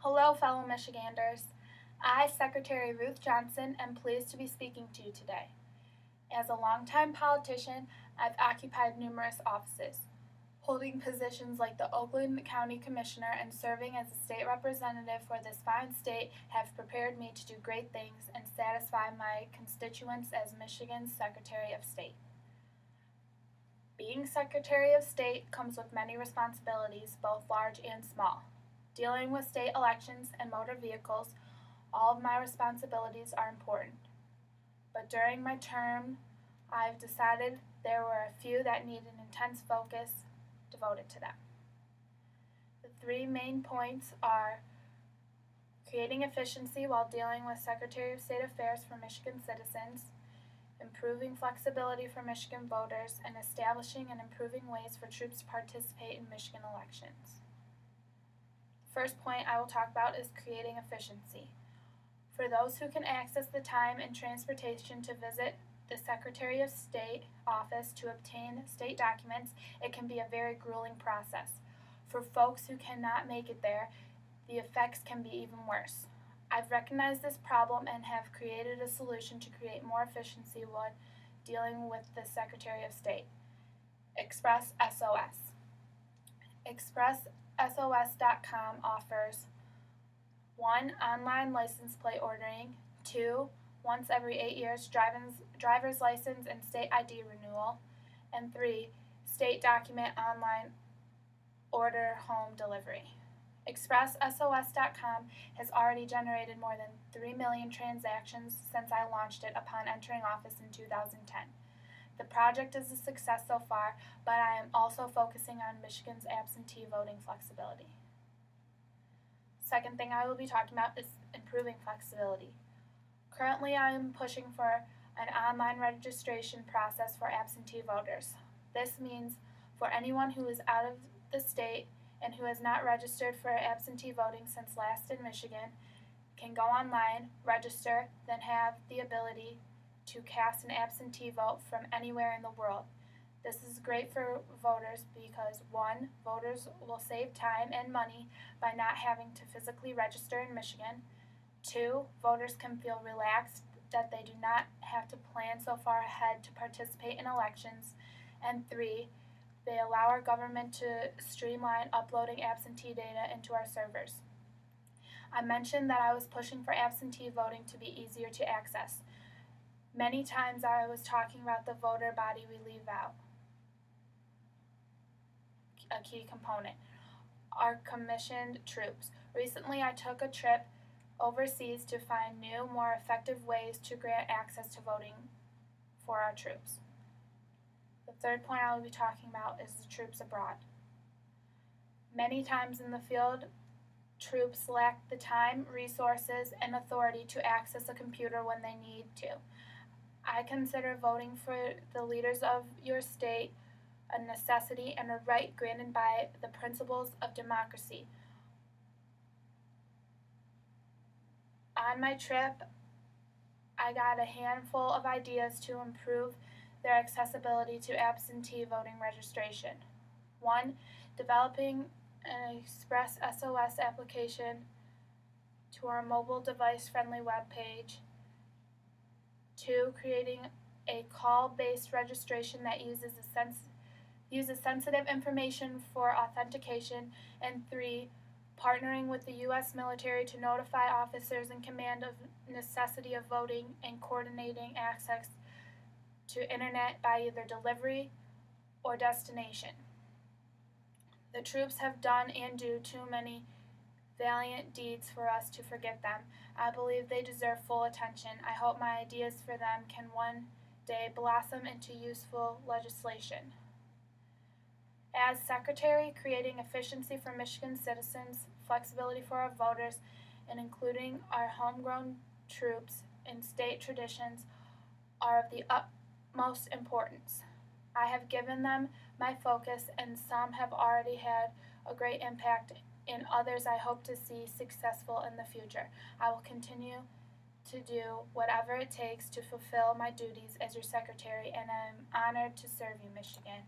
Hello, fellow Michiganders. I, Secretary Ruth Johnson, am pleased to be speaking to you today. As a longtime politician, I've occupied numerous offices, holding positions like the Oakland County Commissioner and serving as a state representative for this fine state have prepared me to do great things and satisfy my constituents as Michigan's Secretary of State. Being Secretary of State comes with many responsibilities, both large and small. Dealing with state elections and motor vehicles, all of my responsibilities are important. But during my term, I've decided there were a few that need an intense focus devoted to them. The three main points are creating efficiency while dealing with Secretary of State affairs for Michigan citizens, improving flexibility for Michigan voters, and establishing and improving ways for troops to participate in Michigan elections. First point I will talk about is creating efficiency. For those who can access the time and transportation to visit the Secretary of State office to obtain state documents, it can be a very grueling process. For folks who cannot make it there, the effects can be even worse. I've recognized this problem and have created a solution to create more efficiency when dealing with the Secretary of State. Express SOS. ExpressSOS.com offers 1. Online license plate ordering, 2. Once every 8 years driver's license and state ID renewal, and 3. State document online order home delivery. ExpressSOS.com has already generated more than 3 million transactions since I launched it upon entering office in 2010. The project is a success so far, but I am also focusing on Michigan's absentee voting flexibility. Second thing I will be talking about is improving flexibility. Currently, I am pushing for an online registration process for absentee voters. This means for anyone who is out of the state and who has not registered for absentee voting since last in Michigan can go online, register, then have the ability to cast an absentee vote from anywhere in the world. This is great for voters because 1. Voters will save time and money by not having to physically register in Michigan. 2. Voters can feel relaxed that they do not have to plan so far ahead to participate in elections. And 3. They allow our government to streamline uploading absentee data into our servers. I mentioned that I was pushing for absentee voting to be easier to access. Many times I was talking about the voter body we leave out, a key component, our commissioned troops. Recently I took a trip overseas to find new, more effective ways to grant access to voting for our troops. The third point I will be talking about is the troops abroad. Many times in the field, troops lack the time, resources, and authority to access a computer when they need to. I consider voting for the leaders of your state a necessity and a right granted by the principles of democracy. On my trip, I got a handful of ideas to improve their accessibility to absentee voting registration. 1. Developing an Express SOS application to our mobile device-friendly web page. 2. Creating a call-based registration that uses sensitive information for authentication. And 3. Partnering with the U.S. military to notify officers in command of necessity of voting and coordinating access to internet by either delivery or destination. The troops have done and do too many valiant deeds for us to forget them. I believe they deserve full attention. I hope my ideas for them can one day blossom into useful legislation. As Secretary, creating efficiency for Michigan citizens, flexibility for our voters, and including our homegrown troops in state traditions are of the utmost importance. I have given them my focus, and some have already had a great impact. In others, I hope to see successful in the future. I will continue to do whatever it takes to fulfill my duties as your secretary, and I am honored to serve you, Michigan.